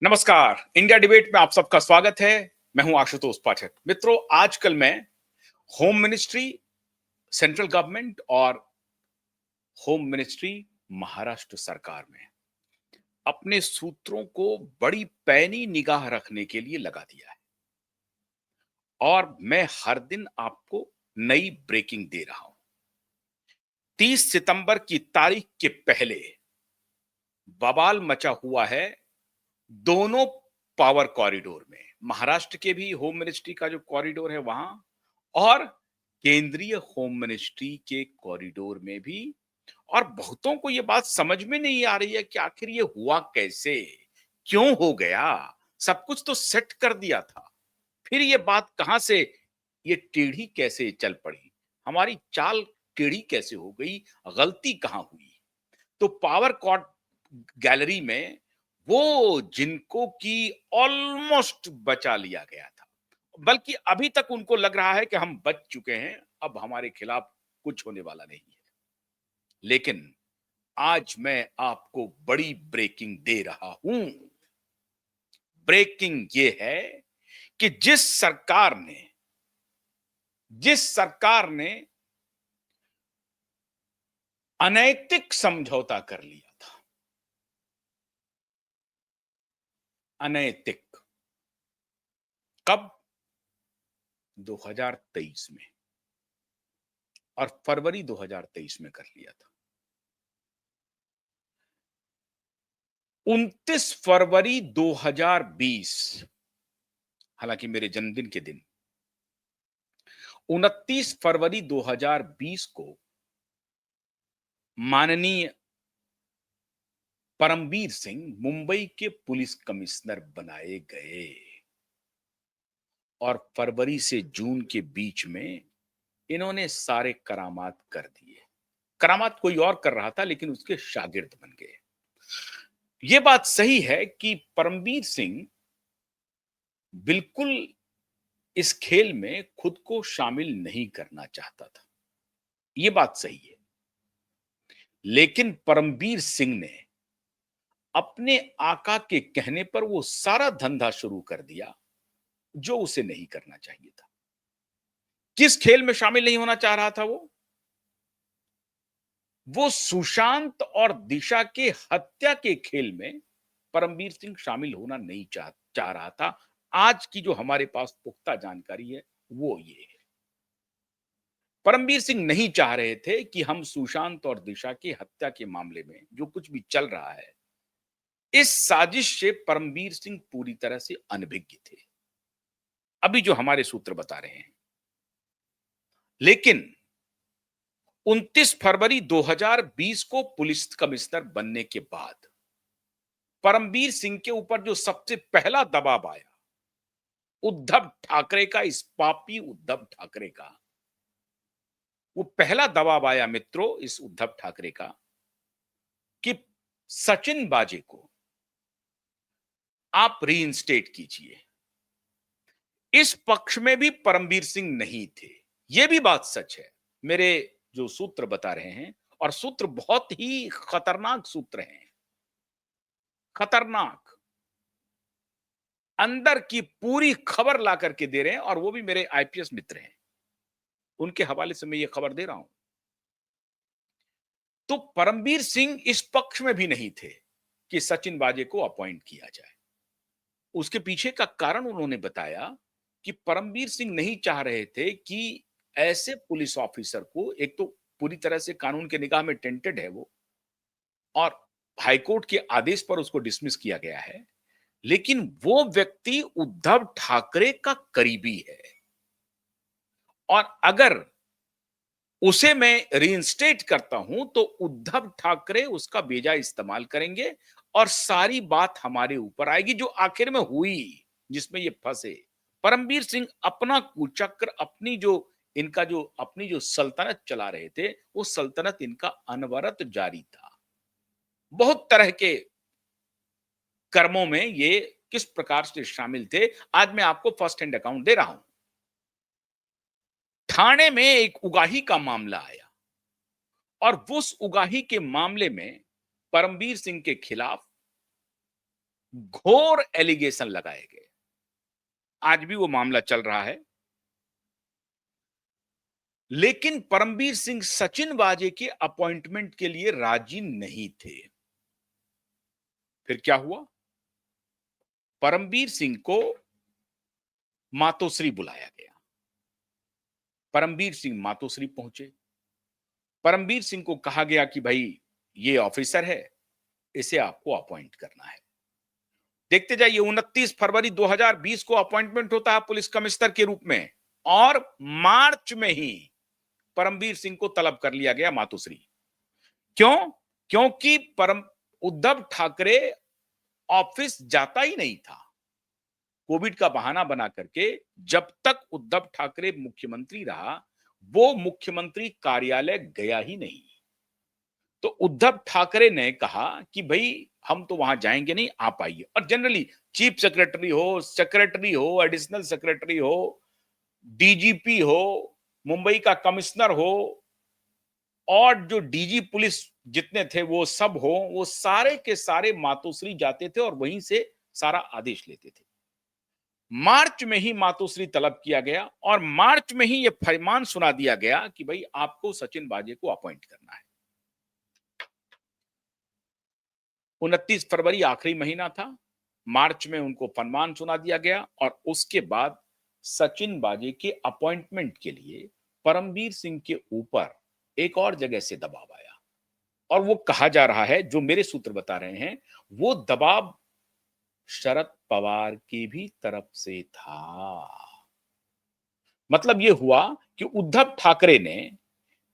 नमस्कार। India debate में आप सबका स्वागत है। मैं हूं आशुतोष पाठक। मित्रों, आजकल मैं होम मिनिस्ट्री, सेंट्रल गवर्नमेंट और होम मिनिस्ट्री महाराष्ट्र सरकार में अपने सूत्रों को बड़ी पैनी निगाह रखने के लिए लगा दिया है और मैं हर दिन आपको नई ब्रेकिंग दे रहा हूं। 30 सितंबर की तारीख के पहले बवाल मचा हुआ है दोनों पावर कॉरिडोर में। महाराष्ट्र के भी होम मिनिस्ट्री का जो कॉरिडोर है वहां और केंद्रीय होम मिनिस्ट्री के कॉरिडोर में भी। और बहुतों को यह बात समझ में नहीं आ रही है कि आखिर ये हुआ कैसे, क्यों हो गया। सब कुछ तो सेट कर दिया था, फिर ये बात कहां से, ये टेढ़ी कैसे चल पड़ी, हमारी चाल टेढ़ी कैसे हो गई, गलती कहां हुई। तो पावर कॉर्ड गैलरी में वो जिनको कि ऑलमोस्ट बचा लिया गया था, बल्कि अभी तक उनको लग रहा है कि हम बच चुके हैं, अब हमारे खिलाफ कुछ होने वाला नहीं है। लेकिन आज मैं आपको बड़ी ब्रेकिंग दे रहा हूं। ब्रेकिंग ये है कि जिस सरकार ने अनैतिक समझौता कर लिया था, अनैतिक, कब? 2023 में, और फरवरी 2023 में कर लिया था। 29 फरवरी 2020, हालांकि मेरे जन्मदिन के दिन 29 फरवरी 2020 को माननीय परमवीर सिंह मुंबई के पुलिस कमिश्नर बनाए गए और फरवरी से जून के बीच में इन्होंने सारे करामात कर दिए। करामात कोई और कर रहा था, लेकिन उसके शागिर्द बन गए। यह बात सही है कि परमवीर सिंह बिल्कुल इस खेल में खुद को शामिल नहीं करना चाहता था, यह बात सही है। लेकिन परमवीर सिंह ने अपने आका के कहने पर वो सारा धंधा शुरू कर दिया जो उसे नहीं करना चाहिए था। किस खेल में शामिल नहीं होना चाह रहा था वो सुशांत और दिशा के हत्या के खेल में परमवीर सिंह शामिल होना नहीं चाह रहा था। आज की जो हमारे पास पुख्ता जानकारी है वो ये है, परमवीर सिंह नहीं चाह रहे थे कि हम सुशांत और दिशा की हत्या के मामले में जो कुछ भी चल रहा है, इस साजिश से परमवीर सिंह पूरी तरह से अनभिज्ञ थे, अभी जो हमारे सूत्र बता रहे हैं। लेकिन 29 फरवरी 2020 को पुलिस कमिश्नर बनने के बाद परमवीर सिंह के ऊपर जो सबसे पहला दबाव आया, उद्धव ठाकरे का, इस पापी उद्धव ठाकरे का, वो पहला दबाव आया मित्रों इस उद्धव ठाकरे का कि सचिन बाजे को आप रीइंस्टेट कीजिए। इस पक्ष में भी परमवीर सिंह नहीं थे, यह भी बात सच है। मेरे जो सूत्र बता रहे हैं, और सूत्र बहुत ही खतरनाक सूत्र हैं, खतरनाक, अंदर की पूरी खबर ला करके दे रहे हैं, और वो भी मेरे आईपीएस मित्र हैं, उनके हवाले से मैं ये खबर दे रहा हूं। तो परमवीर सिंह इस पक्ष में भी नहीं थे कि सचिन बाजे को अपॉइंट किया जाए। उसके पीछे का कारण उन्होंने बताया कि परमवीर सिंह नहीं चाह रहे थे कि ऐसे पुलिस ऑफिसर को, एक तो पूरी तरह से कानून के निगाह में टेंटेड है वो, और हाईकोर्ट के आदेश पर उसको डिसमिस किया गया है, लेकिन वो व्यक्ति उद्धव ठाकरे का करीबी है, और अगर उसे मैं रीइंस्टेट करता हूं तो उद्धव ठाकरे उसका बेजा इस्तेमाल करेंगे और सारी बात हमारे ऊपर आएगी, जो आखिर में हुई, जिसमें ये फंसे। परमवीर सिंह अपना कुचक्र, अपनी जो सल्तनत चला रहे थे, वो सल्तनत इनका अनवरत जारी था। बहुत तरह के कर्मों में ये किस प्रकार से शामिल थे, आज मैं आपको फर्स्ट हैंड अकाउंट दे रहा हूं। ठाणे में एक उगाही का मामला आया, और उस उगाही के मामले में परमवीर सिंह के खिलाफ घोर एलिगेशन लगाए गए। आज भी वो मामला चल रहा है। लेकिन परमबीर सिंह सचिन वाजे के अपॉइंटमेंट के लिए राजी नहीं थे। फिर क्या हुआ? परमबीर सिंह को मातोश्री बुलाया गया। परमबीर सिंह मातोश्री पहुंचे। परमबीर सिंह को कहा गया कि भाई ये ऑफिसर है, इसे आपको अपॉइंट करना है। देखते जाइए 29 फरवरी 2020 को अपॉइंटमेंट होता है पुलिस कमिश्नर के रूप में, और मार्च में ही परमबीर सिंह को तलब कर लिया गया मातोश्री। क्यों? क्योंकि परम उद्धव ठाकरे ऑफिस जाता ही नहीं था। कोविड का बहाना बना करके जब तक उद्धव ठाकरे मुख्यमंत्री रहा, वो मुख्यमंत्री कार्यालय गया ही नहीं। तो उद्धव ठाकरे ने कहा कि भाई हम तो वहां जाएंगे नहीं, आप आइए। और जनरली चीफ सेक्रेटरी हो, एडिशनल सेक्रेटरी हो, डीजीपी हो, मुंबई का कमिश्नर हो, और जो डीजी पुलिस जितने थे वो सब हो, वो सारे के सारे मातोश्री जाते थे और वहीं से सारा आदेश लेते थे। मार्च में ही मातोश्री तलब किया गया और मार्च में ही यह फरमान सुना दिया गया कि भाई आपको सचिन वाजे को अपॉइंट करना है। 29 फरवरी आखिरी महीना था। मार्च में उनको फरमान सुना दिया गया और उसके बाद सचिन वाजे के अपॉइंटमेंट के लिए परमबीर सिंह के ऊपर एक और जगह से दबाव आया। और वो कहा जा रहा है, जो मेरे सूत्र बता रहे हैं, वो दबाव शरद पवार की भी तरफ से था। मतलब ये हुआ कि उद्धव ठाकरे ने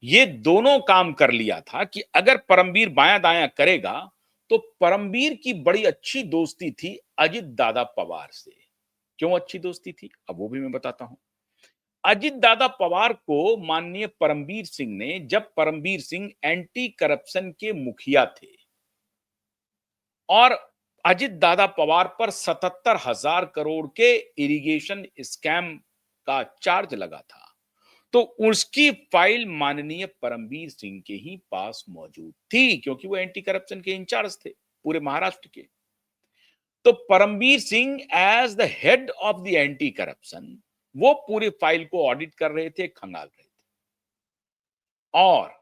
ये दोनों काम कर लिया था कि अगर परमबीर बायां दायां करेगा तो परमबीर की बड़ी अच्छी दोस्ती थी अजित दादा पवार से। क्यों अच्छी दोस्ती थी, अब वो भी मैं बताता हूं। अजित दादा पवार को माननीय परमबीर सिंह ने, जब परमबीर सिंह एंटी करप्शन के मुखिया थे और अजित दादा पवार पर 77,000 करोड़ के इरिगेशन स्कैम का चार्ज लगा था, तो उसकी फाइल माननीय परमबीर सिंह के ही पास मौजूद थी, क्योंकि वो एंटी करप्शन के इंचार्ज थे पूरे महाराष्ट्र के। तो Parambir Singh as the head of the anti corruption वो पूरी फाइल को ऑडिट कर रहे थे, खंगाल रहे थे। और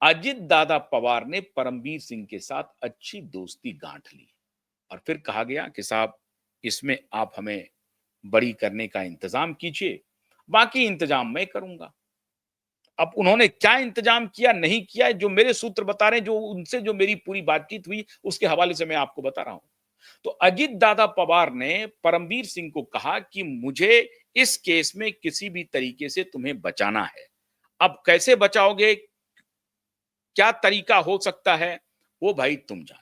अजित दादा पवार ने परमबीर सिंह के साथ अच्छी दोस्ती गांठ ली और फिर कहा गया कि साहब इसमें आप हमें बरी करने का इंतजाम कीजिए, बाकी इंतजाम मैं करूंगा। अब उन्होंने क्या इंतजाम किया नहीं किया, जो मेरे सूत्र बता रहे हैं, जो उनसे जो मेरी पूरी बातचीत हुई उसके हवाले से मैं आपको बता रहा हूं। तो अजित दादा पवार ने परमबीर सिंह को कहा कि मुझे इस केस में किसी भी तरीके से तुम्हें बचाना है। अब कैसे बचाओगे, क्या तरीका हो सकता है, वो भाई तुम जानो।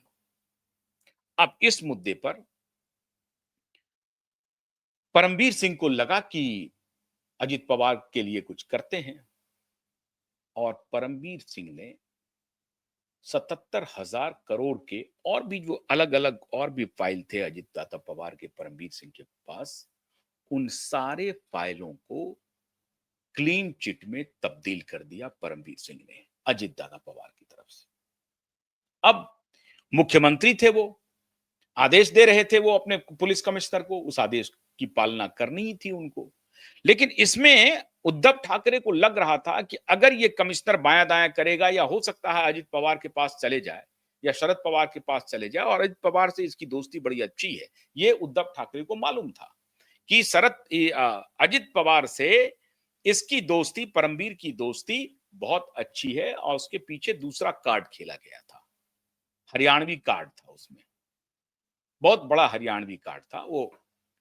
अब इस मुद्दे पर परमबीर सिंह को लगा कि अजित पवार के लिए कुछ करते हैं, और परमबीर सिंह ने 77,000 करोड़ के और भी जो अलग अलग और भी फाइल थे अजित दादा पवार के परमबीर सिंह के पास, उन सारे फाइलों को क्लीन चिट में तब्दील कर दिया परमबीर सिंह ने अजित दादा पवार की तरफ से। अब मुख्यमंत्री थे वो, आदेश दे रहे थे वो अपने पुलिस कमिश्नर को, उस आदेश की पालना करनी ही थी उनको। लेकिन इसमें उद्धव ठाकरे को लग रहा था कि अगर ये कमिश्नर बायां दायां करेगा, या हो सकता है अजित पवार के पास चले जाए या शरद पवार के पास चले जाए, और अजित पवार से इसकी दोस्ती बड़ी अच्छी है, ये उद्धव ठाकरे को मालूम था कि अजित पवार से इसकी दोस्ती, परमबीर की दोस्ती बहुत अच्छी है, और उसके पीछे दूसरा कार्ड खेला गया था, हरियाणवी कार्ड था उसमें, बहुत बड़ा हरियाणवी कार्ड था वो।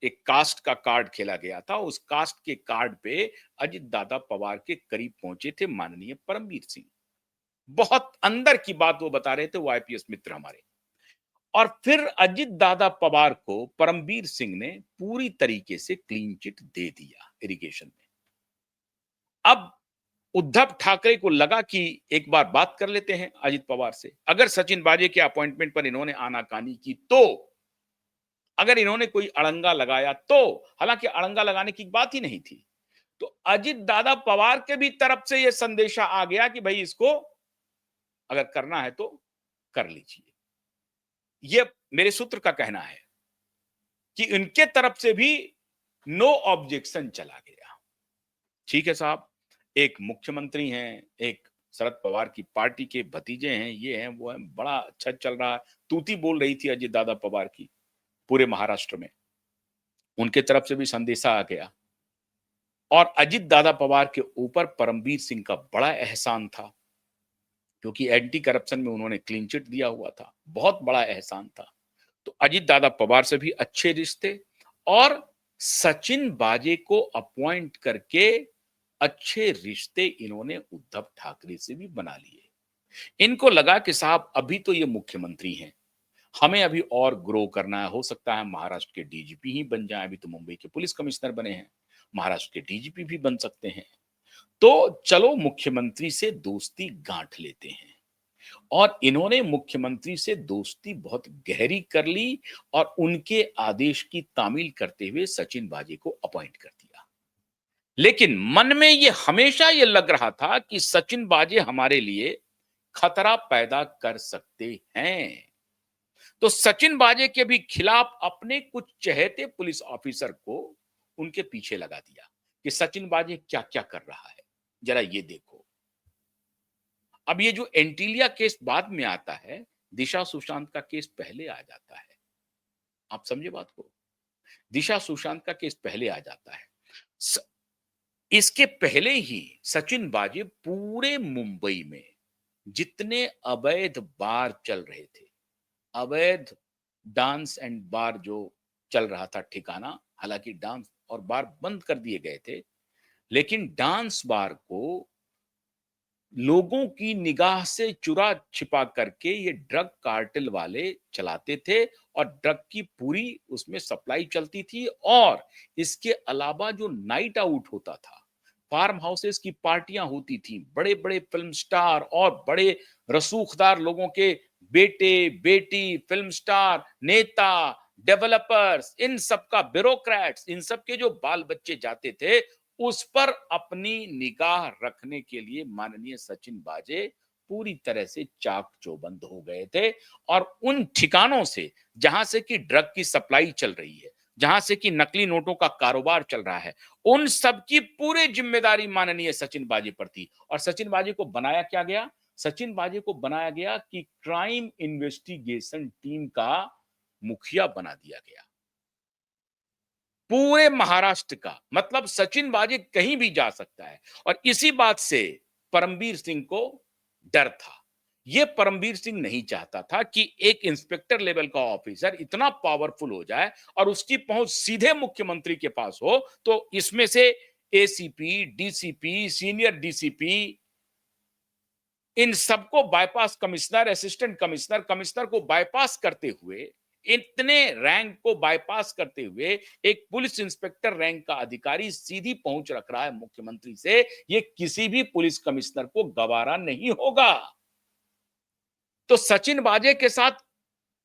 एक कास्ट का कार्ड खेला गया था, उस कास्ट के कार्ड पे अजित दादा पवार के करीब पहुंचे थे माननीय परमबीर सिंह। बहुत अंदर की बात वो बता रहे थे, वो आईपीएस मित्र हमारे। और फिर अजित दादा पवार को परमबीर सिंह ने पूरी तरीके से क्लीन चिट दे दिया इरिगेशन में। अब उद्धव ठाकरे को लगा कि एक बार बात कर लेते हैं अजित पवार से, अगर सचिन वाजे के अपॉइंटमेंट पर इन्होंने आनाकानी की तो, अगर इन्होंने कोई अड़ंगा लगाया तो, हालांकि अड़ंगा लगाने की बात ही नहीं थी, तो अजित दादा पवार के भी तरफ से यह संदेशा आ गया कि भाई इसको अगर करना है तो कर लीजिए। यह मेरे सूत्र का कहना है। कि इनके तरफ से भी नो ऑब्जेक्शन चला गया। ठीक है साहब, एक मुख्यमंत्री हैं, एक शरद पवार की पार्टी के भतीजे हैं, ये हैं, वो हैं, बड़ा अच्छा चल रहा है। तूती बोल रही थी अजित दादा पवार की पूरे महाराष्ट्र में। उनके तरफ से भी संदेशा आ गया और अजित दादा पवार के ऊपर परमवीर सिंह का बड़ा एहसान था, क्योंकि एंटी करप्शन में उन्होंने क्लीन चिट दिया हुआ था। बहुत बड़ा एहसान था। तो अजित दादा पवार से भी अच्छे रिश्ते और सचिन बाजे को अपॉइंट करके अच्छे रिश्ते इन्होंने उद्धव ठाकरे से भी बना लिए। इनको लगा कि साहब अभी तो ये मुख्यमंत्री हैं, हमें अभी और ग्रो करना है। हो सकता है महाराष्ट्र के डीजीपी ही बन जाए, अभी तो मुंबई के पुलिस कमिश्नर बने हैं, महाराष्ट्र के डीजीपी भी बन सकते हैं। तो चलो मुख्यमंत्री से दोस्ती गांठ लेते हैं। और इन्होंने मुख्यमंत्री से दोस्ती बहुत गहरी कर ली और उनके आदेश की तामील करते हुए सचिन बाजे को अपॉइंट कर दिया। लेकिन मन में ये हमेशा ये लग रहा था कि सचिन बाजे हमारे लिए खतरा पैदा कर सकते हैं। तो सचिन बाजे के भी खिलाफ अपने कुछ चहेते पुलिस ऑफिसर को उनके पीछे लगा दिया कि सचिन बाजे क्या क्या कर रहा है, जरा ये देखो। अब ये जो एंटीलिया केस बाद में आता है, दिशा सुशांत का केस पहले आ जाता है। आप समझे बात को? दिशा सुशांत का केस पहले आ जाता है। स, इसके पहले ही सचिन बाजे पूरे मुंबई में जितने अवैध बार चल रहे थे, अवैध डांस एंड बार जो चल रहा था ठिकाना, हालांकि डांस और बार बंद कर दिए गए थे, लेकिन डांस बार को लोगों की निगाह से चुरा छिपा करके ये ड्रग कार्टेल वाले चलाते थे और ड्रग की पूरी उसमें सप्लाई चलती थी। और इसके अलावा जो नाइट आउट होता था, फार्म हाउसेस की पार्टियां होती थी, बड़े बड़े फिल्म स्टार और बड़े रसूखदार लोगों के बेटे बेटी, फिल्म स्टार, नेता, डेवलपर्स, इन सब का, ब्यूरोक्रेट्स, इन सब के जो बाल बच्चे जाते थे, उस पर अपनी निगाह रखने के लिए माननीय सचिन बाजे पूरी तरह से चाक चौबंद हो गए थे। और उन ठिकानों से जहां से कि ड्रग की सप्लाई चल रही है, जहां से कि नकली नोटों का कारोबार चल रहा है, उन सब की पूरी जिम्मेदारी माननीय सचिन बाजे पर थी। और सचिन बाजे को बनाया क्या गया? सचिन बाजे को बनाया गया कि क्राइम इन्वेस्टिगेशन टीम का मुखिया बना दिया गया पूरे महाराष्ट्र का। मतलब सचिन बाजे कहीं भी जा सकता है। और इसी बात से परमवीर सिंह को डर था। यह परमवीर सिंह नहीं चाहता था कि एक इंस्पेक्टर लेवल का ऑफिसर इतना पावरफुल हो जाए और उसकी पहुंच सीधे मुख्यमंत्री के पास हो। तो इसमें से एसीपी, डीसीपी, सीनियर डीसीपी, इन सबको bypass, commissioner, assistant commissioner, commissioner को बाईपास करते हुए, इतने रैंक को बाईपास करते हुए एक पुलिस इंस्पेक्टर रैंक का अधिकारी सीधी पहुंच रख रहा है मुख्यमंत्री से, ये किसी भी पुलिस कमिश्नर को गवारा नहीं होगा। तो सचिन बाजे के साथ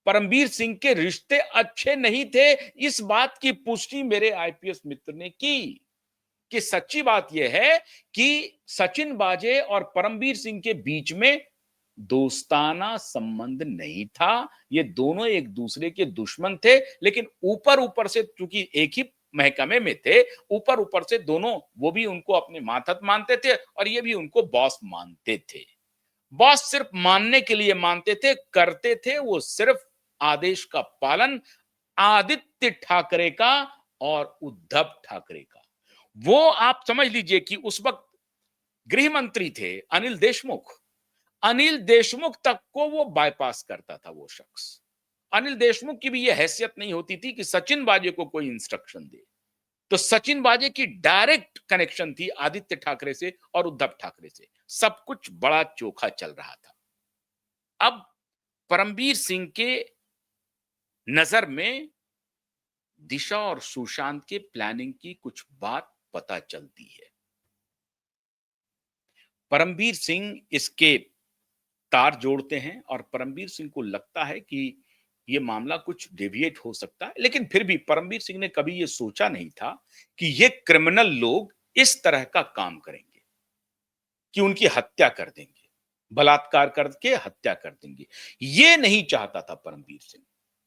परमवीर सिंह के रिश्ते अच्छे नहीं थे। इस बात की पुष्टि मेरे आईपीएस मित्र ने की कि सच्ची बात यह है कि सचिन बाजे और परमवीर सिंह के बीच में दोस्ताना संबंध नहीं था। ये दोनों एक दूसरे के दुश्मन थे, लेकिन ऊपर ऊपर से चूंकि एक ही महकमे में थे, ऊपर ऊपर से दोनों, वो भी उनको अपने मातहत मानते थे और ये भी उनको बॉस मानते थे। बॉस सिर्फ मानने के लिए मानते थे, करते थे वो सिर्फ आदेश का पालन, आदित्य ठाकरे का और उद्धव ठाकरे का। वो आप समझ लीजिए कि उस वक्त गृह मंत्री थे अनिल देशमुख। अनिल देशमुख तक को वो बाईपास करता था वो शख्स। अनिल देशमुख की भी ये हैसियत नहीं होती थी कि सचिन बाजे को कोई इंस्ट्रक्शन दे। तो सचिन बाजे की डायरेक्ट कनेक्शन थी आदित्य ठाकरे से और उद्धव ठाकरे से। सब कुछ बड़ा चोखा चल रहा था। अब परमवीर सिंह के नजर में दिशा और सुशांत के प्लानिंग की कुछ बात पता चलती है। परमवीर सिंह इसके तार जोड़ते हैं और परमवीर सिंह को लगता है कि ये मामला कुछ डेविएट हो सकता है। लेकिन फिर भी परमवीर सिंह ने कभी ये सोचा नहीं था कि ये क्रिमिनल लोग इस तरह का काम करेंगे, कि उनकी हत्या कर देंगे, बलात्कार करके हत्या कर देंगे। ये नहीं चाहता था परमवीर सिंह।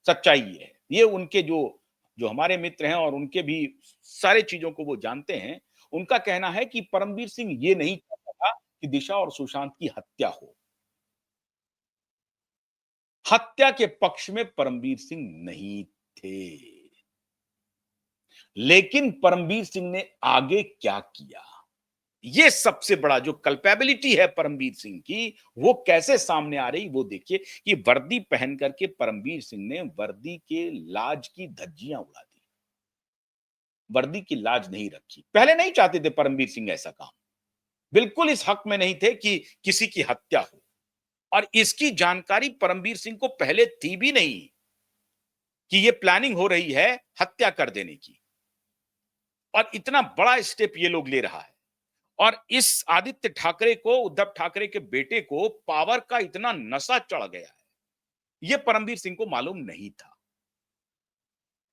सच्चाई ये है, ये उनके जो जो हमारे मित्र हैं और उनके भी सारे चीजों को वो जानते हैं, उनका कहना है कि परमवीर सिंह ये नहीं चाहता था कि दिशा और सुशांत की हत्या हो। हत्या के पक्ष में परमवीर सिंह नहीं थे। लेकिन परमवीर सिंह ने आगे क्या किया, ये सबसे बड़ा जो कल्पेबिलिटी है परमवीर सिंह की, वो कैसे सामने आ रही वो देखिए कि वर्दी पहन करके परमवीर सिंह ने वर्दी के लाज की धज्जियां उड़ा दी। वर्दी की लाज नहीं रखी। पहले नहीं चाहते थे परमवीर सिंह ऐसा काम, बिल्कुल इस हक में नहीं थे कि किसी की हत्या हो, और इसकी जानकारी परमवीर सिंह को पहले थी भी नहीं कि ये प्लानिंग हो रही है हत्या कर देने की, और इतना बड़ा स्टेप ये लोग ले रहा है। और इस आदित्य ठाकरे को, उद्धव ठाकरे के बेटे को पावर का इतना नशा चढ़ गया है, यह परमवीर सिंह को मालूम नहीं था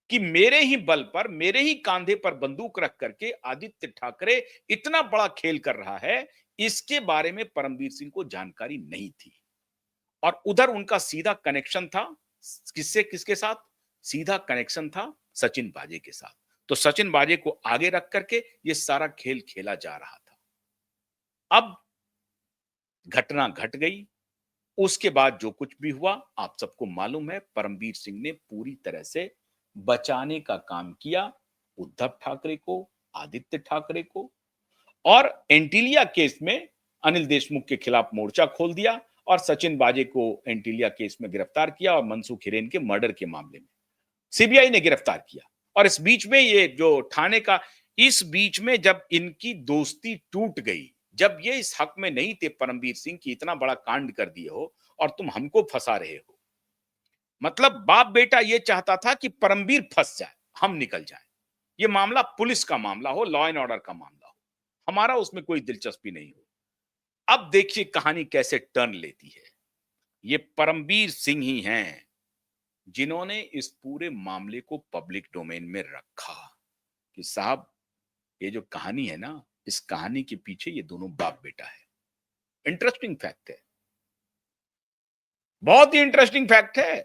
कि मेरे ही बल पर, मेरे ही कांधे पर बंदूक रख करके आदित्य ठाकरे इतना बड़ा खेल कर रहा है, इसके बारे में परमवीर सिंह को जानकारी नहीं थी। और उधर उनका सीधा कनेक्शन था किससे, किसके साथ? सीधा कनेक्शन था सचिन वाजे के साथ। तो सचिन वाजे को आगे रख करके यह सारा खेल खेला जा रहा था। अब घटना घट गई, उसके बाद जो कुछ भी हुआ आप सबको मालूम है। परमवीर सिंह ने पूरी तरह से बचाने का काम किया उद्धव ठाकरे को, आदित्य ठाकरे को, और एंटीलिया केस में अनिल देशमुख के खिलाफ मोर्चा खोल दिया और सचिन वाजे को एंटीलिया केस में गिरफ्तार किया और मनसुख हिरेन के मर्डर के मामले में सीबीआई ने गिरफ्तार किया। और इस बीच में ये जो ठाणे का, इस बीच में जब इनकी दोस्ती टूट गई, जब ये इस हक में नहीं थे परमवीर सिंह की इतना बड़ा कांड कर दिए हो और तुम हमको फंसा रहे हो, मतलब बाप बेटा ये चाहता था कि परमवीर फंस जाए, हम निकल जाए, ये मामला पुलिस का मामला हो, लॉ एंड ऑर्डर का मामला हो, हमारा उसमें कोई दिलचस्पी नहीं हो। अब देखिए कहानी कैसे टर्न लेती है। ये परमवीर सिंह ही हैं जिन्होंने इस पूरे मामले को पब्लिक डोमेन में रखा कि साहब ये जो कहानी है ना, इस कहानी के पीछे ये दोनों बाप बेटा है। इंटरेस्टिंग फैक्ट है, बहुत ही इंटरेस्टिंग फैक्ट है,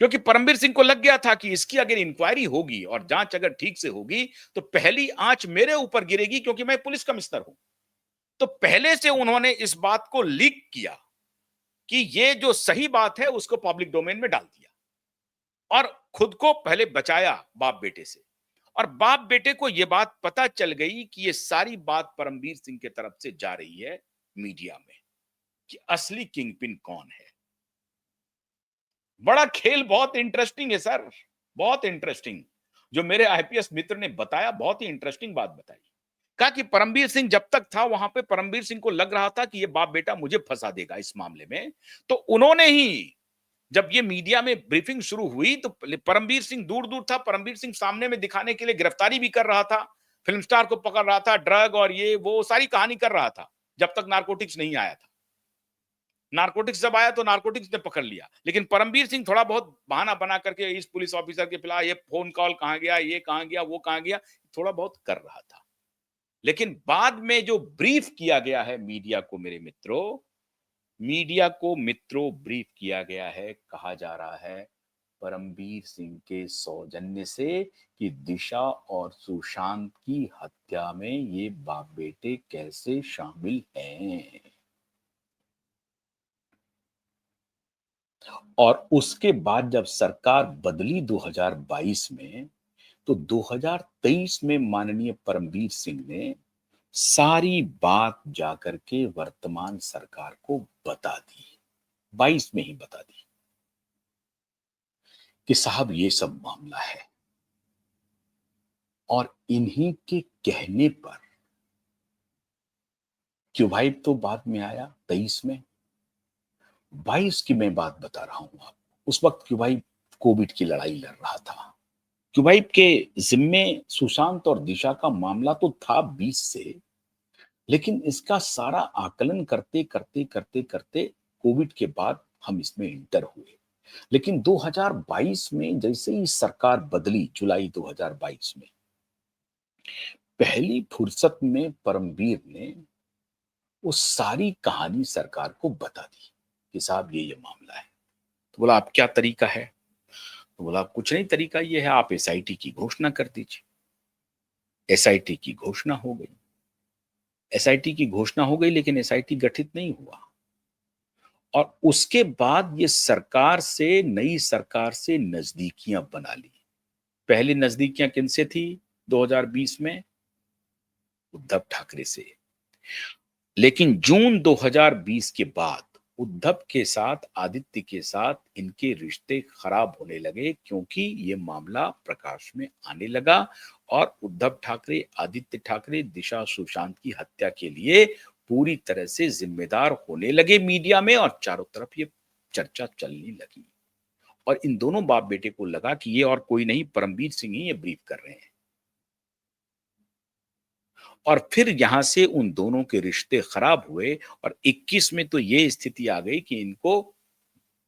क्योंकि परमवीर सिंह को लग गया था कि इसकी अगर इंक्वायरी होगी और जांच अगर ठीक से होगी तो पहली आंच मेरे ऊपर गिरेगी, क्योंकि मैं पुलिस कमिश्नर हूं। तो पहले से उन्होंने इस बात को लीक किया कि ये जो सही बात है उसको पब्लिक डोमेन में डाल दिया और खुद को पहले बचाया बाप बेटे से। और बाप बेटे को यह बात पता चल गई कि ये सारी बात परमवीर सिंह की तरफ से जा रही है मीडिया में, कि असली किंगपिन कौन है। बड़ा खेल बहुत इंटरेस्टिंग है सर, बहुत इंटरेस्टिंग। जो मेरे आईपीएस मित्र ने बताया, बहुत ही इंटरेस्टिंग बात बताई। कहा कि परमवीर सिंह जब तक था वहां पे, परमवीर सिंह को लग रहा था कि ये बाप बेटा मुझे फंसा देगा इस मामले में, तो उन्होंने ही, जब ये मीडिया में ब्रीफिंग शुरू हुई तो परमवीर सिंह दूर दूर था, परमवीर सिंह सामने में दिखाने के लिए गिरफ्तारी भी कर रहा था, फिल्म स्टार को पकड़ रहा था, ड्रग और ये वो सारी कहानी कर रहा था, जब तक नारकोटिक्स नहीं आया था। नारकोटिक्स जब आया तो नारकोटिक्स ने पकड़ लिया, लेकिन परमवीर सिंह थोड़ा बहुत बहाना बना करके इस पुलिस ऑफिसर के खिलाफ, ये फोन कॉल कहां गया, ये कहां गया, वो कहां गया, थोड़ा बहुत कर रहा था। लेकिन बाद में जो ब्रीफ किया गया है मीडिया को, मेरे मित्रों, मीडिया को मित्रों ब्रीफ किया गया है, कहा जा रहा है परमवीर सिंह के सौजन्य से कि दिशा और सुशांत की हत्या में ये बाप बेटे कैसे शामिल हैं। और उसके बाद जब सरकार बदली 2022 में, तो 2023 में माननीय परमवीर सिंह ने सारी बात जाकर के वर्तमान सरकार को बता दी, 22 में ही बता दी कि साहब ये सब मामला है। और इन्हीं के कहने पर क्यूबाइब तो बाद में आया 23 में, 22 की मैं बात बता रहा हूं आप। उस वक्त क्यूबाइब कोविड की लड़ाई लड़ रहा था। क्यूबाइब के जिम्मे सुशांत और दिशा का मामला तो था 20 से, लेकिन इसका सारा आकलन करते करते करते करते कोविड के बाद हम इसमें इंटर हुए। लेकिन 2022 में जैसे ही सरकार बदली, जुलाई 2022 में, पहली फुर्सत में परमवीर ने वो सारी कहानी सरकार को बता दी कि साहब ये मामला है। तो बोला अब क्या तरीका है? तो बोला कुछ नहीं, तरीका ये है आप एसआईटी की घोषणा कर दीजिए। एसआईटी की घोषणा हो गई। एसआईटी की घोषणा हो गई, लेकिन एसआईटी गठित नहीं हुआ। और उसके बाद ये नई सरकार से नजदीकियां बना ली। पहली नजदीकियां किनसे थी 2020 में? उद्धव ठाकरे से। लेकिन जून 2020 के बाद उद्धव के साथ, आदित्य के साथ इनके रिश्ते खराब होने लगे, क्योंकि ये मामला प्रकाश में आने लगा और उद्धव ठाकरे, आदित्य ठाकरे दिशा सुशांत की हत्या के लिए पूरी तरह से जिम्मेदार होने लगे मीडिया में, और चारों तरफ ये चर्चा चलने लगी। और इन दोनों बाप बेटे को लगा कि ये और कोई नहीं, परमबीर सिंह ही ये ब्रीफ कर रहे हैं। और फिर यहां से उन दोनों के रिश्ते खराब हुए, और 21 में तो ये स्थिति आ गई कि इनको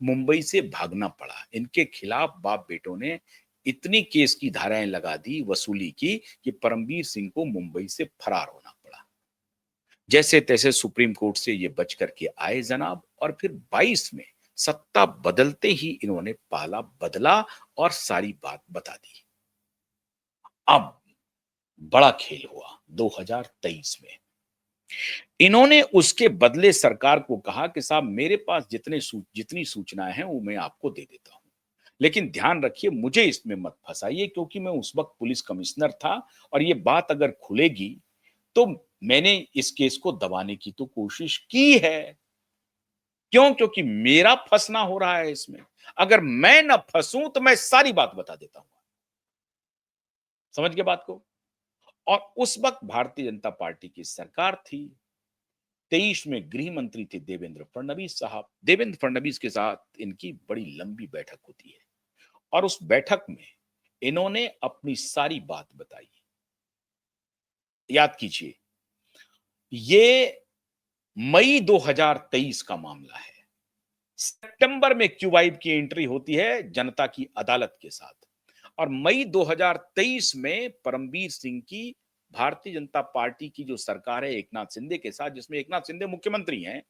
मुंबई से भागना पड़ा। इनके खिलाफ बाप बेटों ने इतनी केस की धाराएं लगा दी, वसूली की, कि परमबीर सिंह को मुंबई से फरार होना पड़ा। जैसे तैसे सुप्रीम कोर्ट से ये बच करके आए जनाब, और फिर 22 में सत्ता बदलते ही इन्होंने पाला बदला और सारी बात बता दी। अब बड़ा खेल हुआ 2023 में। इन्होंने उसके बदले सरकार को कहा कि साहब मेरे पास जितनी सूचनाएं हैं वो मैं आपको दे देता हूं, लेकिन ध्यान रखिए मुझे इसमें मत फंसाइए, क्योंकि मैं उस वक्त पुलिस कमिश्नर था, और ये बात अगर खुलेगी तो मैंने इस केस को दबाने की तो कोशिश की है। क्यों? क्योंकि मेरा फंसना हो रहा है इसमें। अगर मैं न फंसूं तो मैं सारी बात बता देता हूं। समझ गए बात को? और उस वक्त भारतीय जनता पार्टी की सरकार थी। 23 में गृह मंत्री थे देवेंद्र फडणवीस साहब। देवेंद्र फडणवीस के साथ इनकी बड़ी लंबी बैठक होती है, और उस बैठक में इन्होंने अपनी सारी बात बताई। याद कीजिए, ये मई 2023 का मामला है। सितंबर में क्यूबाइब की एंट्री होती है जनता की अदालत के साथ, और मई 2023 में परमबीर सिंह की भारतीय जनता पार्टी की जो सरकार है एकनाथ शिंदे के साथ, जिसमें एकनाथ शिंदे मुख्यमंत्री हैं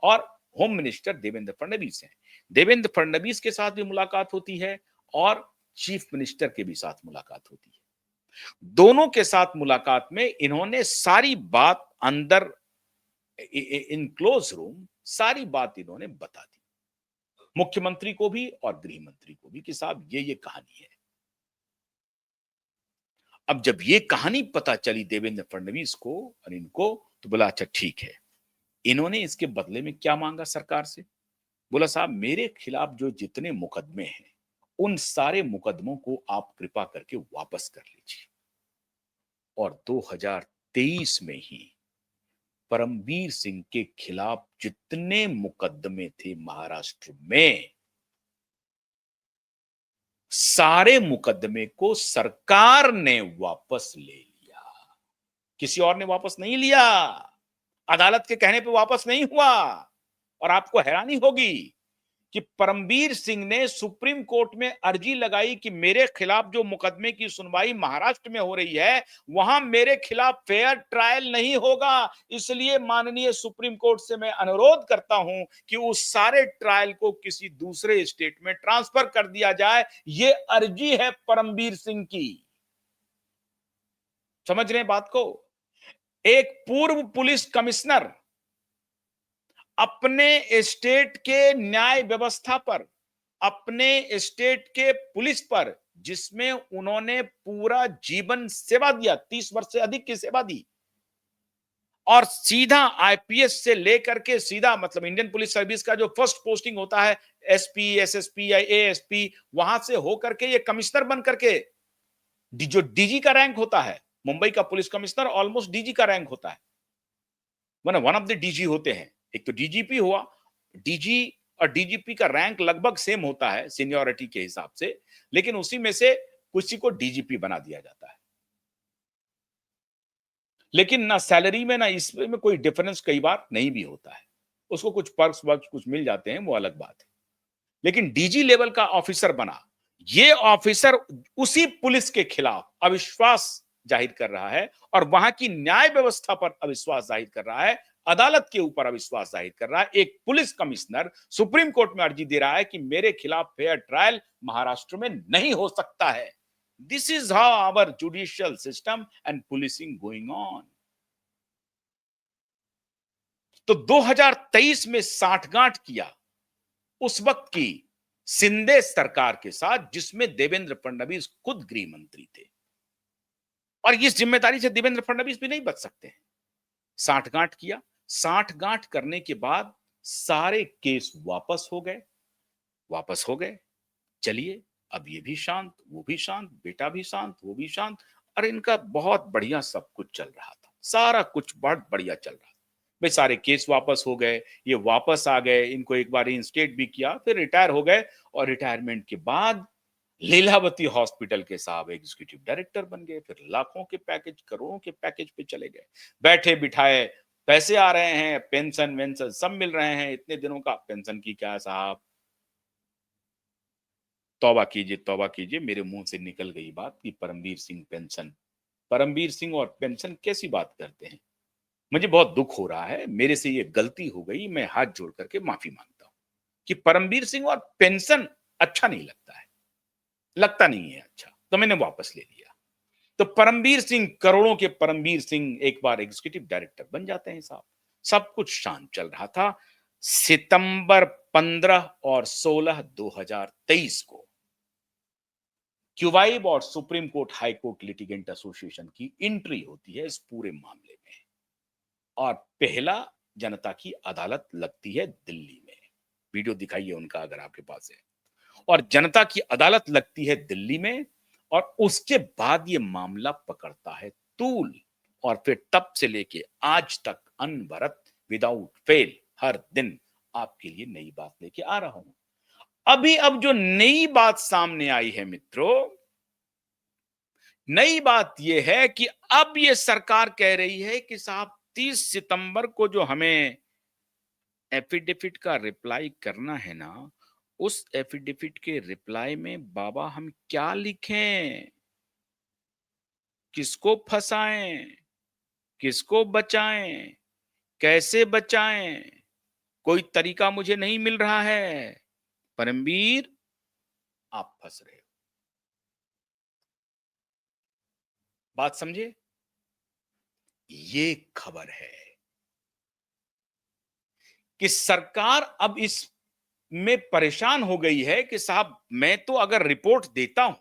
और होम मिनिस्टर देवेंद्र फडणवीस हैं। देवेंद्र फडणवीस के साथ भी मुलाकात होती है और चीफ मिनिस्टर के भी साथ मुलाकात होती है। दोनों के साथ मुलाकात में इन्होंने सारी बात अंदर इन क्लोज रूम सारी बात इन्होंने बता दी, मुख्यमंत्री को भी और गृह मंत्री को भी, कि साहब ये कहानी है। अब जब ये कहानी पता चली देवेंद्र फडणवीस को और इनको, तो बोला अच्छा ठीक है। इन्होंने इसके बदले में क्या मांगा सरकार से? बोला साहब मेरे खिलाफ जो जितने मुकदमे हैं उन सारे मुकदमों को आप कृपा करके वापस कर लीजिए। और 2023 में ही परमबीर सिंह के खिलाफ जितने मुकदमे थे महाराष्ट्र में, सारे मुकदमे को सरकार ने वापस ले लिया। किसी और ने वापस नहीं लिया, अदालत के कहने पे वापस नहीं हुआ। और आपको हैरानी होगी कि परमबीर सिंह ने सुप्रीम कोर्ट में अर्जी लगाई कि मेरे खिलाफ जो मुकदमे की सुनवाई महाराष्ट्र में हो रही है वहां मेरे खिलाफ फेयर ट्रायल नहीं होगा, इसलिए माननीय सुप्रीम कोर्ट से मैं अनुरोध करता हूं कि उस सारे ट्रायल को किसी दूसरे स्टेट में ट्रांसफर कर दिया जाए। यह अर्जी है परमबीर सिंह की। समझ रहे हैं बात को? एक पूर्व पुलिस कमिश्नर अपने स्टेट के न्याय व्यवस्था पर, अपने स्टेट के पुलिस पर, जिसमें उन्होंने पूरा जीवन सेवा दिया, 30 वर्ष से अधिक की सेवा दी, और सीधा आईपीएस से लेकर के सीधा मतलब इंडियन पुलिस सर्विस का जो फर्स्ट पोस्टिंग होता है एसपी, एसएसपी या एएसपी, वहां से होकर के ये कमिश्नर बन करके, जो डीजी का रैंक होता है, मुंबई का पुलिस कमिश्नर ऑलमोस्ट डीजी का रैंक होता है, माने वन ऑफ द डीजी होते हैं। एक तो डीजीपी हुआ, डीजी और डीजीपी का रैंक लगभग सेम होता है सीनियरिटी के हिसाब से, लेकिन उसी में से किसी को डीजीपी बना दिया जाता है। लेकिन ना सैलरी में ना इसमें कोई डिफरेंस कई बार नहीं भी होता है, उसको कुछ पर्क्स वर्क्स कुछ मिल जाते हैं, वो अलग बात है। लेकिन डीजी लेवल का ऑफिसर बना, ये ऑफिसर उसी पुलिस के खिलाफ अविश्वास जाहिर कर रहा है और वहां की न्याय व्यवस्था पर अविश्वास जाहिर कर रहा है। अदालत के ऊपर अविश्वास जाहिर कर रहा है। एक पुलिस कमिश्नर सुप्रीम कोर्ट में अर्जी दे रहा है कि मेरे खिलाफ फेयर ट्रायल महाराष्ट्र में नहीं हो सकता है। This is how our judicial system and policing going on. तो 2023 में साठगांठ किया उस वक्त की शिंदे सरकार के साथ, जिसमें देवेंद्र फडणवीस खुद गृह मंत्री थे, और इस जिम्मेदारी से देवेंद्र फडणवीस भी नहीं बच सकते हैं। साठगांठ किया, साठगांठ करने के बाद सारे केस वापस हो गए, वापस हो गए। चलिए, अब ये भी शांत, वो भी शांत, बेटा भी शांत, वो भी शांत, और इनका बहुत बढ़िया सब कुछ चल रहा था, सारा कुछ बहुत बढ़िया चल रहा था। भाई सारे केस वापस हो गए, ये वापस आ गए, इनको एक बार इंस्टेट भी किया, फिर रिटायर हो गए, और रिटायरमेंट के बाद लीलावती हॉस्पिटल के साहब एग्जीक्यूटिव डायरेक्टर बन गए, फिर लाखों के पैकेज, करोड़ों के पैकेज पे चले गए, बैठे बिठाए पैसे आ रहे हैं, पेंशन वेंशन सब मिल रहे हैं, इतने दिनों का पेंशन की क्या साहब, तौबा कीजिए, मेरे मुंह से निकल गई बात कि परमवीर सिंह पेंशन, परमवीर सिंह और पेंशन कैसी बात करते हैं। मुझे बहुत दुख हो रहा है, मेरे से ये गलती हो गई, मैं हाथ जोड़ करके माफी मांगता हूं कि परमवीर सिंह और पेंशन अच्छा नहीं लगता है, लगता नहीं है अच्छा, तो मैंने वापस ले लिया। तो परमवीर सिंह, करोड़ों के परमवीर सिंह एक बार एग्जीक्यूटिव डायरेक्टर बन जाते हैं साहब। सब कुछ शांत चल रहा था। सितंबर 15 और 16 2023 को क्यूवाइब और supreme court high court litigant association की एंट्री होती है इस पूरे मामले में, और पहला जनता की अदालत लगती है दिल्ली में। वीडियो दिखाइए उनका अगर आपके पास है। और जनता की अदालत लगती है दिल्ली में, और उसके बाद ये मामला पकड़ता है तूल, और फिर तब से लेके आज तक अनवरत विदाउट फेल हर दिन आपके लिए नई बात लेके आ रहा हूं। अभी अब जो नई बात सामने आई है मित्रों, नई बात यह है कि अब ये सरकार कह रही है कि साहब 30 सितंबर को जो हमें एफिडेविट का रिप्लाई करना है ना, उस एफिडेविट के रिप्लाई में बाबा हम क्या लिखें, किसको फंसाएं, किसको बचाएं, कैसे बचाएं, कोई तरीका मुझे नहीं मिल रहा है। परमवीर, आप फंस रहे हो। बात समझे? ये खबर है कि सरकार अब इस में परेशान हो गई है कि साहब मैं तो अगर रिपोर्ट देता हूं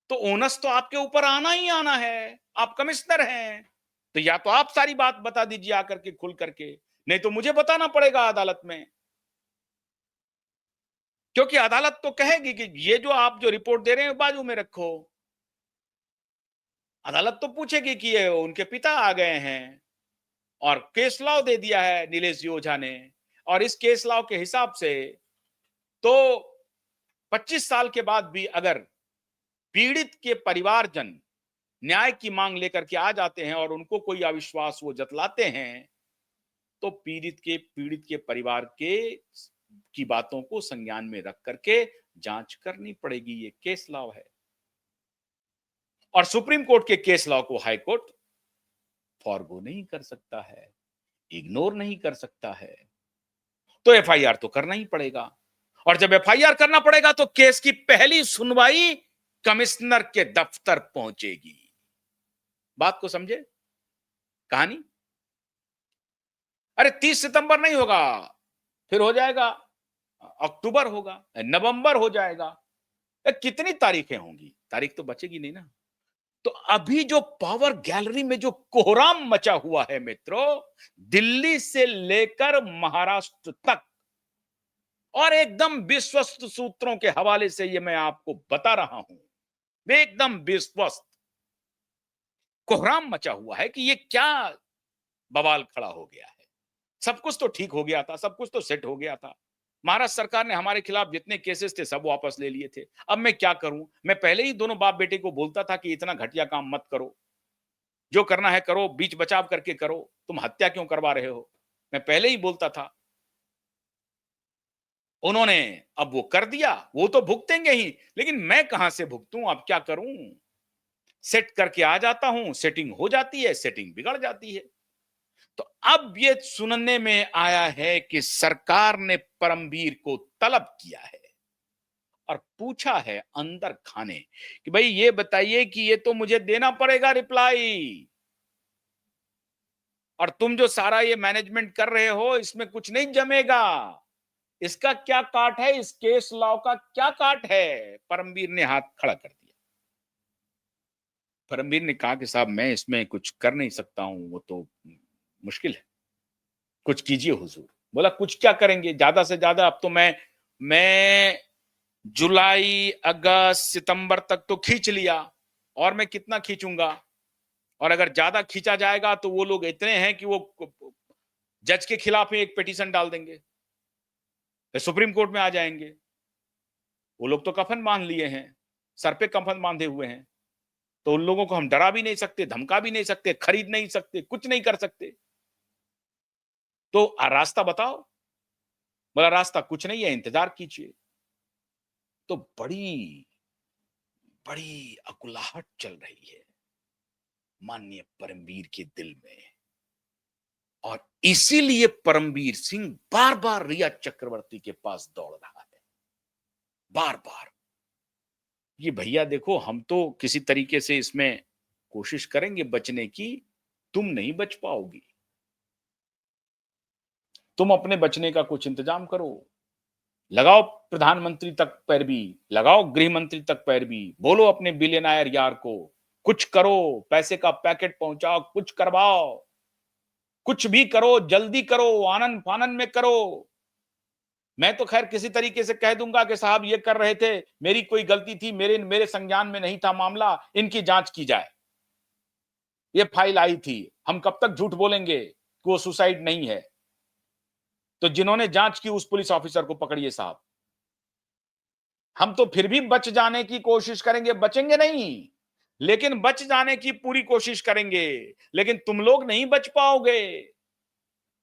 तो ओनस तो आपके ऊपर आना ही आना है, आप कमिश्नर हैं, तो या तो आप सारी बात बता दीजिए आकर के खुल करके, नहीं तो मुझे बताना पड़ेगा अदालत में, क्योंकि अदालत तो कहेगी कि ये जो आप जो रिपोर्ट दे रहे हैं बाजू में रखो। अदालत तो पूछेगी कि ये उनके पिता आ गए हैं और केस लॉ दे दिया है नीलेश ओझा ने, और इस केस लॉ के हिसाब से तो 25 साल के बाद भी अगर पीड़ित के परिवारजन न्याय की मांग लेकर के आ जाते हैं और उनको कोई अविश्वास वो जतलाते हैं, तो पीड़ित के परिवार के की बातों को संज्ञान में रख करके जांच करनी पड़ेगी। ये केस लॉ है, और सुप्रीम कोर्ट के केस लॉ को हाई कोर्ट फॉरगो नहीं कर सकता है, इग्नोर नहीं कर सकता है। तो एफआईआर तो करना ही पड़ेगा, और जब एफआईआर करना पड़ेगा तो केस की पहली सुनवाई कमिश्नर के दफ्तर पहुंचेगी। बात को समझे कहानी? अरे 30 सितंबर नहीं होगा, फिर हो जाएगा अक्टूबर, होगा नवंबर, हो जाएगा, कितनी तारीखें होंगी, तारीख तो बचेगी नहीं ना। तो अभी जो पावर गैलरी में जो कोहराम मचा हुआ है मित्रों, दिल्ली से लेकर महाराष्ट्र तक, और एकदम विश्वस्त सूत्रों के हवाले से ये मैं आपको बता रहा हूं, वे एकदम विश्वस्त कोहराम मचा हुआ है कि ये क्या बवाल खड़ा हो गया है। सब कुछ तो ठीक हो गया था, सब कुछ तो सेट हो गया था, महाराष्ट्र सरकार ने हमारे खिलाफ जितने केसेस थे सब वापस ले लिए थे। अब मैं क्या करूं? मैं पहले ही दोनों बाप बेटे को बोलता था कि इतना घटिया काम मत करो, जो करना है करो, बीच बचाव करके करो, तुम हत्या क्यों करवा रहे हो, मैं पहले ही बोलता था। उन्होंने अब वो कर दिया, वो तो भुगतेंगे ही, लेकिन मैं कहां से भुगतूं, अब क्या करूं? सेट करके आ जाता हूं, सेटिंग हो जाती है, सेटिंग बिगड़ जाती है। तो अब ये सुनने में आया है कि सरकार ने परमबीर को तलब किया है और पूछा है अंदर खाने कि भाई ये बताइए कि ये तो मुझे देना पड़ेगा रिप्लाई, और तुम जो सारा ये मैनेजमेंट कर रहे हो इसमें कुछ नहीं जमेगा। इसका क्या काट है, इस केस लॉ का क्या काट है? परमबीर ने हाथ खड़ा कर दिया। परमबीर ने कहा कि साहब मैं इसमें कुछ कर नहीं सकता हूं, वो तो मुश्किल है, कुछ कीजिए हुजूर। बोला कुछ क्या करेंगे, ज्यादा से ज्यादा अब तो मैं जुलाई अगस्त सितंबर तक तो खींच लिया, और मैं कितना खींचूंगा, और अगर ज्यादा खींचा जाएगा तो वो लोग इतने हैं कि वो जज के खिलाफ एक पिटीशन डाल देंगे, सुप्रीम कोर्ट में आ जाएंगे। वो लोग तो कफन बांध लिए हैं, सर पे कफन बांधे हुए हैं, तो उन लोगों को हम डरा भी नहीं सकते, धमका भी नहीं सकते, खरीद नहीं सकते, कुछ नहीं कर सकते। तो रास्ता बताओ। बोला रास्ता कुछ नहीं है, इंतजार कीजिए। तो बड़ी बड़ी अकुलाहट चल रही है माननीय परमवीर के दिल में, और इसीलिए परमवीर सिंह बार बार रिया चक्रवर्ती के पास दौड़ रहा है, बार बार। ये भैया देखो, हम तो किसी तरीके से इसमें कोशिश करेंगे बचने की, तुम नहीं बच पाओगी, तुम अपने बचने का कुछ इंतजाम करो, लगाओ प्रधानमंत्री तक पैरवी, लगाओ गृह मंत्री तक पैरवी, बोलो अपने बिलियनायर यार को कुछ करो, पैसे का पैकेट पहुंचाओ, कुछ करवाओ, कुछ भी करो, जल्दी करो, आनंद फानन में करो। मैं तो खैर किसी तरीके से कह दूंगा कि साहब ये कर रहे थे, मेरी कोई गलती थी, मेरे मेरे संज्ञान में नहीं था मामला, इनकी जांच की जाए, ये फाइल आई थी। हम कब तक झूठ बोलेंगे कि वो सुसाइड नहीं है? तो जिन्होंने जांच की उस पुलिस ऑफिसर को पकड़िए साहब। हम तो फिर भी बच जाने की कोशिश करेंगे, बचेंगे नहीं, लेकिन बच जाने की पूरी कोशिश करेंगे, लेकिन तुम लोग नहीं बच पाओगे।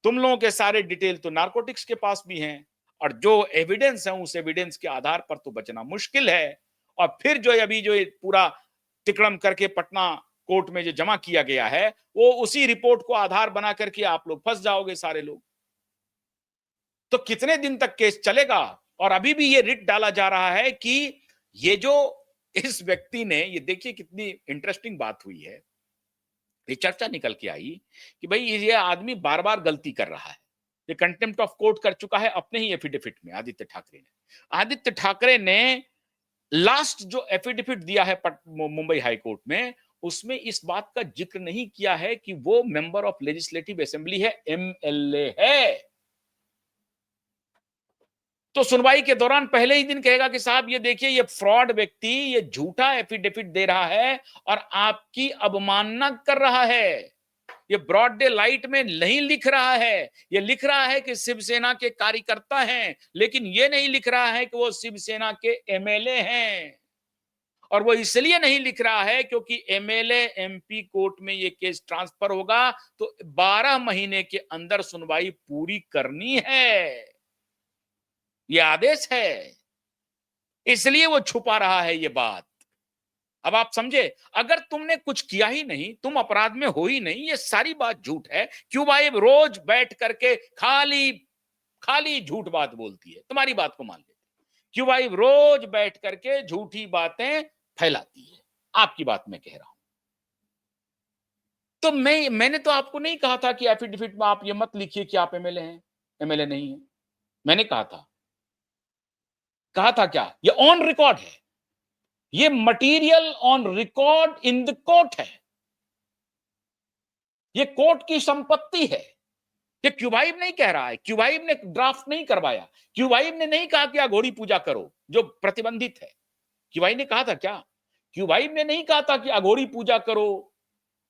तुम लोगों के सारे डिटेल तो नारकोटिक्स के पास भी हैं, और जो एविडेंस है उस एविडेंस के आधार पर तो बचना मुश्किल है। और फिर जो अभी जो पूरा तिकड़म करके पटना कोर्ट में जो जमा किया गया है, वो उसी रिपोर्ट को आधार बना करके आप लोग फंस जाओगे सारे लोग। तो कितने दिन तक केस चलेगा? और अभी भी ये रिट डाला जा रहा है कि ये जो इस व्यक्ति ने, ये देखिए कितनी इंटरेस्टिंग बात हुई है, ये चर्चा निकल के आई कि भाई ये आदमी बार बार गलती कर रहा है, ये कंटेम्प्ट ऑफ कोर्ट कर चुका है अपने ही एफिडेविट में। आदित्य ठाकरे ने लास्ट जो एफिडेविट दिया है मुंबई हाई कोर्ट में, उसमें इस बात का जिक्र नहीं किया है कि वो मेंबर ऑफ लेजिस्लेटिव असेंबली है, एमएलए है। तो सुनवाई के दौरान पहले ही दिन कहेगा कि साहब ये देखिए, ये फ्रॉड व्यक्ति ये झूठा एफिडेविट दे रहा है और आपकी अवमानना कर रहा है। ये ब्रॉड डे लाइट में नहीं लिख रहा है, ये लिख रहा है कि शिवसेना के कार्यकर्ता हैं, लेकिन ये नहीं लिख रहा है कि वो शिवसेना के एमएलए हैं। और वो इसलिए नहीं लिख रहा है क्योंकि एमएलए एमपी कोर्ट में ये केस ट्रांसफर होगा तो 12 महीने के अंदर सुनवाई पूरी करनी है, ये आदेश है, इसलिए वो छुपा रहा है ये बात। अब आप समझे, अगर तुमने कुछ किया ही नहीं, तुम अपराध में हो ही नहीं, ये सारी बात झूठ है, क्यों भाई रोज बैठ करके खाली खाली झूठ बात बोलती है, तुम्हारी बात को मान लेते, क्यों भाई रोज बैठ करके झूठी बातें फैलाती है? आपकी बात मैं कह रहा हूं। तो मैंने तो आपको नहीं कहा था कि एफिडेविट में आप ये मत लिखिए कि आप एमएलए हैं, एमएलए नहीं है। मैंने कहा था क्या? ये ऑन रिकॉर्ड है, ये material on record in the court है, ये कोर्ट की संपत्ति है। ये क्यूबाइब नहीं कह रहा है, क्यूबाइब ने ड्राफ्ट नहीं करवाया, क्यूबाइब ने नहीं कहा कि अघोरी पूजा करो जो प्रतिबंधित है। क्यूबाइब ने कहा था क्या? क्यूबाइब ने नहीं कहा था कि अघोरी पूजा करो,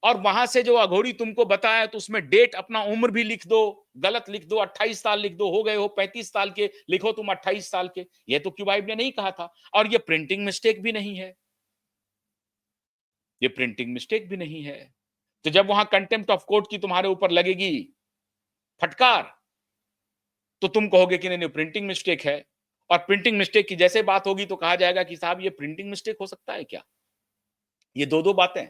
और वहां से जो अघोरी तुमको बताया तो उसमें डेट अपना उम्र भी लिख दो, गलत लिख दो, 28 साल लिख दो, हो गए हो 35 साल के, लिखो तुम 28 साल के। ये तो क्यूबाइब ने नहीं कहा था, और ये प्रिंटिंग मिस्टेक भी नहीं है, ये प्रिंटिंग मिस्टेक भी नहीं है। तो जब वहां कंटेम्प्ट ऑफ कोर्ट की तुम्हारे ऊपर लगेगी फटकार, तो तुम कहोगे कि नहीं प्रिंटिंग मिस्टेक है, और प्रिंटिंग मिस्टेक की जैसे बात होगी तो कहा जाएगा कि साहब ये प्रिंटिंग मिस्टेक हो सकता है क्या? ये दो दो बातें।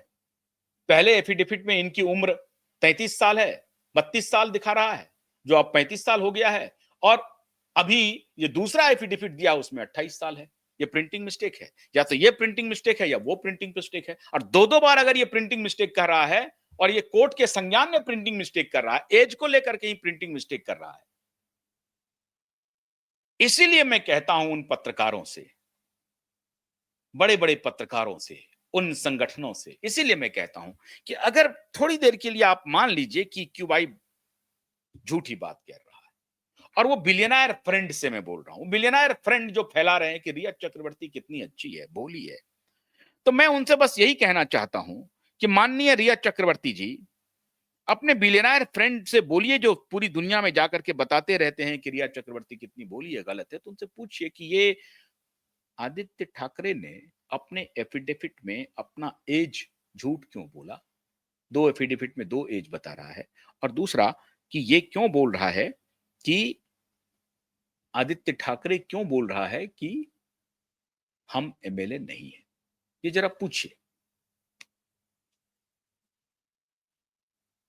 पहले एफिडेविट में इनकी उम्र 33 साल है, 32 साल दिखा रहा है, जो अब 35 साल हो गया है, और अभी ये दूसरा एफिडेविट दिया उसमें 28 साल है। ये प्रिंटिंग मिस्टेक है, या तो ये प्रिंटिंग मिस्टेक है या वो प्रिंटिंग मिस्टेक है। और दो बार अगर ये प्रिंटिंग मिस्टेक कर रहा है और ये कोर्ट के संज्ञान में प्रिंटिंग मिस्टेक कर रहा है, एज को लेकर के ही प्रिंटिंग मिस्टेक कर रहा है। इसीलिए मैं कहता हूं उन पत्रकारों से, बड़े बड़े पत्रकारों से, उन संगठनों से, इसीलिए मैं कहता हूं कि अगर थोड़ी देर के लिए आप मान लीजिए कि क्यूबाई झूठी बात कह रहा है, और वो बिलियनर फ्रेंड से मैं बोल रहा हूं, बिलियनर फ्रेंड जो फैला रहे हैं कि रिया चक्रवर्ती कितनी अच्छी है, भोली है, तो मैं उनसे बस यही कहना चाहता हूं कि माननीय रिया चक्रवर्ती जी, अपने बिलियनर फ्रेंड से बोलिए जो पूरी दुनिया में जाकर के बताते रहते हैं कि रिया चक्रवर्ती कितनी भोली है, गलत है, तो उनसे पूछिए कि ये आदित्य ठाकरे ने अपने एफिडेविट में अपना एज झूठ क्यों बोला। दो एफिडेविट में दो एज बता रहा है, और दूसरा कि ये क्यों बोल रहा है कि आदित्य ठाकरे क्यों बोल रहा है कि हम एमएलए नहीं है, ये जरा पूछिए।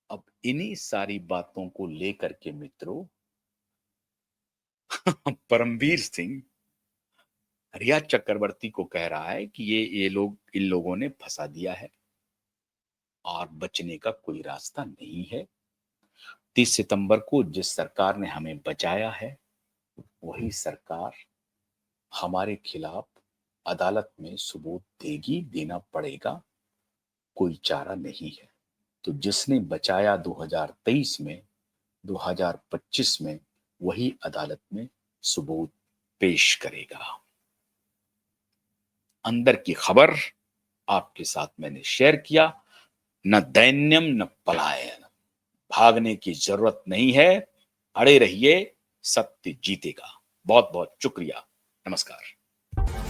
अब इन्हीं सारी बातों को लेकर के मित्रों परमवीर सिंह रिया चक्रवर्ती को कह रहा है कि ये लोग, इन लोगों ने फंसा दिया है और बचने का कोई रास्ता नहीं है। 30 सितंबर को जिस सरकार ने हमें बचाया है, वही सरकार हमारे खिलाफ अदालत में सबूत देगी, देना पड़ेगा, कोई चारा नहीं है। तो जिसने बचाया 2023 में, 2025 में वही अदालत में सबूत पेश करेगा। अंदर की खबर आपके साथ मैंने शेयर किया। न दैन्यम न पलायन, भागने की जरूरत नहीं है, अड़े रहिए, सत्य जीतेगा। बहुत बहुत शुक्रिया, नमस्कार।